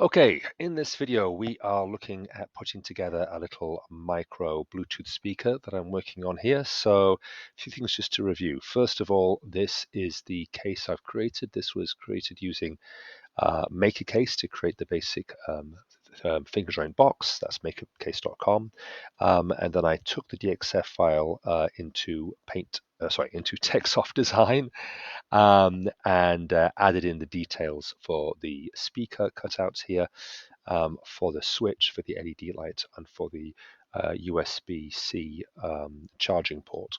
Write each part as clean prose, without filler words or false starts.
Okay, in this video we are looking at putting together a little micro Bluetooth speaker that I'm working on here. So a few things just to review. First of all, this is the case I've created. This was created using Maker Case to create the basic finger joint box. That's makercase.com. And then I took the DXF file into into Techsoft Design and added in the details for the speaker cutouts here, for the switch, for the LED light, and for the USB-C charging port.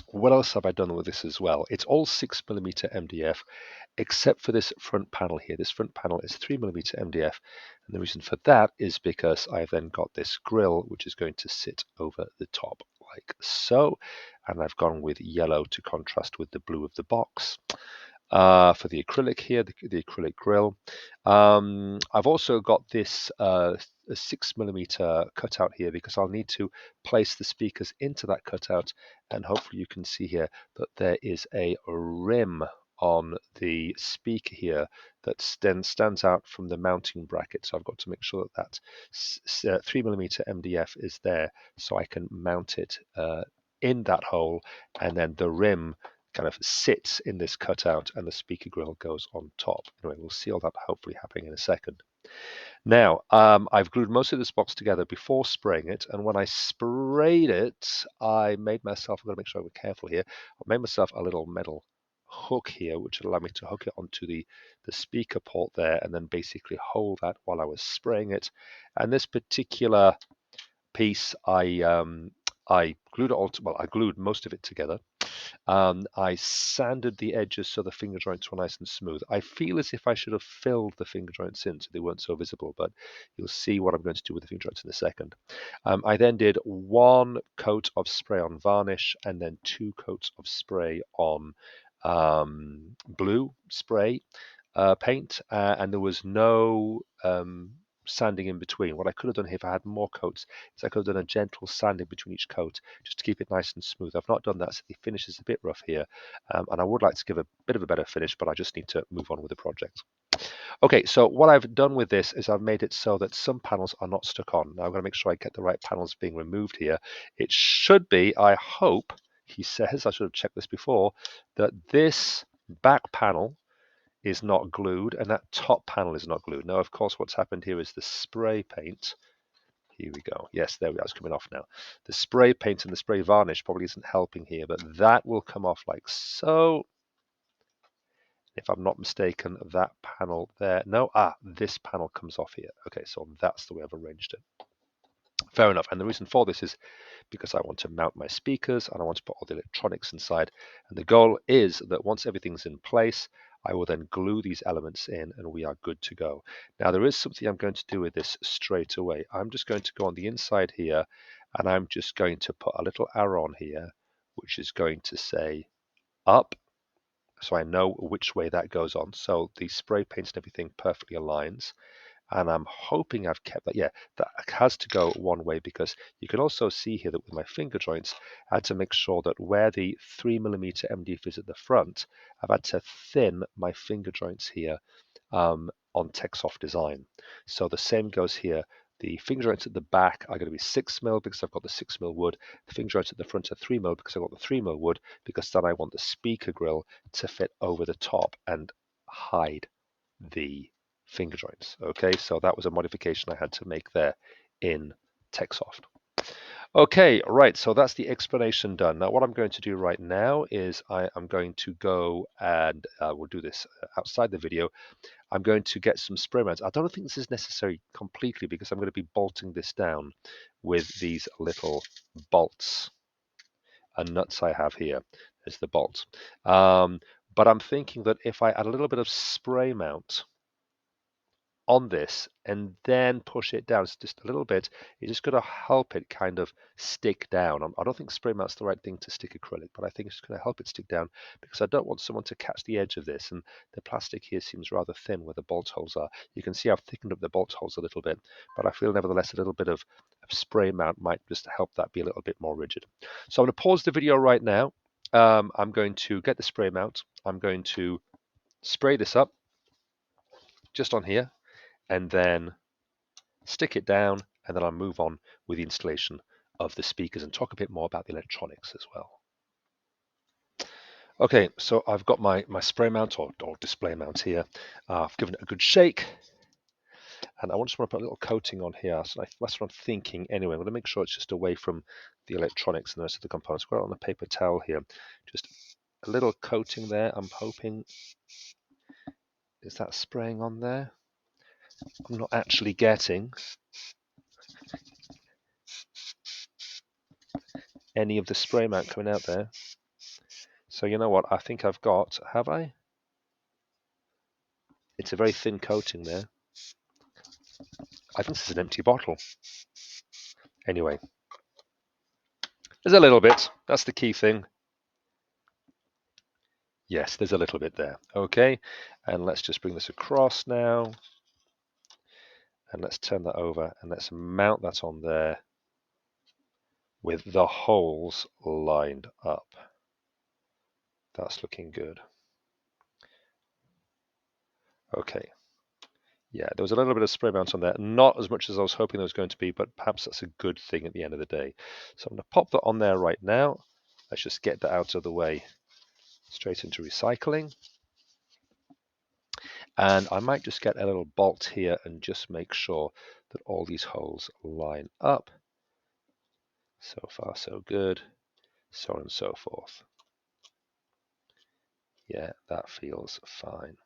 What else have I done with this as well? It's all 6mm MDF, except for this front panel here. This front panel is 3mm MDF, and the reason for that is because I've then got this grill which is going to sit over the top like so, and I've gone with yellow to contrast with the blue of the box. For the acrylic here, the acrylic grill. I've also got this a 6mm cutout here because I'll need to place the speakers into that cutout, and hopefully you can see here that there is a rim on the speaker here that then stands out from the mounting bracket. So I've got to make sure that that 3mm MDF is there so I can mount it in that hole, and then the rim kind of sits in this cutout and the speaker grill goes on top. Anyway, we'll see all that hopefully happening in a second. Now, I've glued most of this box together before spraying it, and when I sprayed it, I made myself, I've got to make sure I'm careful here, I made myself a little metal hook here, which would allow me to hook it onto the speaker port there, and then basically hold that while I was spraying it. And this particular piece, I glued it all, I glued most of it together. I sanded the edges so the finger joints were nice and smooth. I feel as if I should have filled the finger joints in so they weren't so visible, but you'll see what I'm going to do with the finger joints in a second. I then did one coat of spray on varnish and then two coats of spray on blue spray paint, and there was no sanding in between. What I could have done here if I had more coats is I could have done a gentle sanding between each coat just to keep it nice and smooth. I've not done that, so the finish is a bit rough here, and I would like to give a bit of a better finish, but I just need to move on with the project. Okay, so what I've done with this is I've made it so that some panels are not stuck on. Now I'm going to make sure I get the right panels being removed here. It should be, I hope, he says, I should have checked this before, that this back panel is not glued and that top panel is not glued. Now, of course, what's happened here is the spray paint. Here we go. Yes, there we are. It's coming off now. The spray paint and the spray varnish probably isn't helping here, but that will come off like so. If I'm not mistaken, that panel there. No, this panel comes off here. Okay, so that's the way I've arranged it. Fair enough. And the reason for this is because I want to mount my speakers and I want to put all the electronics inside. And the goal is that once everything's in place, I will then glue these elements in and we are good to go. Now, there is something I'm going to do with this straight away. I'm just going to go on the inside here and I'm just going to put a little arrow on here, which is going to say up. So I know which way that goes on. So the spray paint and everything perfectly aligns. And I'm hoping I've kept that. Yeah, that has to go one way because you can also see here that with my finger joints, I had to make sure that where the 3mm MDF is at the front, I've had to thin my finger joints here on Techsoft Design. So the same goes here. The finger joints at the back are going to be 6mm because I've got the 6mm wood. The finger joints at the front are 3mm because I've got the 3mm wood, because then I want the speaker grill to fit over the top and hide the finger joints. Okay, so that was a modification I had to make there in Techsoft. Okay, right, so that's the explanation done. Now what I'm going to do right now is I am going to go and we'll do this outside the video. I'm going to get some spray mats. I don't think this is necessary completely because I'm going to be bolting this down with these little bolts and nuts I have here. There's the bolts. But I'm thinking that if I add a little bit of spray mount on this and then push it down just a little bit, it's just going to help it kind of stick down. I don't think spray mount's the right thing to stick acrylic, but I think it's going to help it stick down because I don't want someone to catch the edge of this, and the plastic here seems rather thin where the bolt holes are. You can see I've thickened up the bolt holes a little bit, but I feel nevertheless a little bit of spray mount might just help that be a little bit more rigid. So I'm going to pause the video right now. I'm going to get the spray mount. I'm going to spray this up just on here. and then stick it down, and then I'll move on with the installation of the speakers and talk a bit more about the electronics as well. Okay, so I've got my spray mount or display mount here. I've given it a good shake, and I just want to put a little coating on here. So that's what I'm thinking anyway. I'm going to make sure it's just away from the electronics and the rest of the components. I've got it on a paper towel here. Just a little coating there, I'm hoping. Is that spraying on there? I'm not actually getting any of the spray mount coming out there. So you know what? I think I've got, have I? It's a very thin coating there. I think this is an empty bottle. Anyway, there's a little bit. That's the key thing. Yes, there's a little bit there. Okay, and let's just bring this across now. And let's turn that over and let's mount that on there with the holes lined up. That's looking good. Okay. Yeah, there was a little bit of spray mount on there. Not as much as I was hoping there was going to be, but perhaps that's a good thing at the end of the day. So I'm going to pop that on there right now. Let's just get that out of the way. Straight into recycling. And I might just get a little bolt here and just make sure that all these holes line up. So far, so good. So on and so forth. Yeah, that feels fine.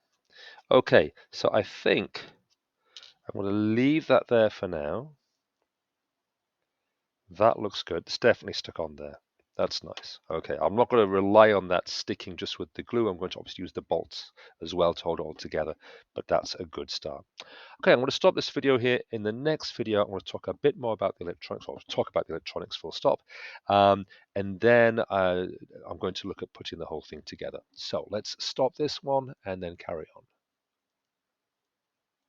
Okay, so I think I'm going to leave that there for now. That looks good. It's definitely stuck on there. That's nice. Okay, I'm not going to rely on that sticking just with the glue. I'm going to obviously use the bolts as well to hold it all together, but that's a good start. Okay, I'm going to stop this video here. In the next video, I'm going to talk a bit more about the electronics, or talk about the electronics full stop. And then I'm going to look at putting the whole thing together. So let's stop this one and then carry on.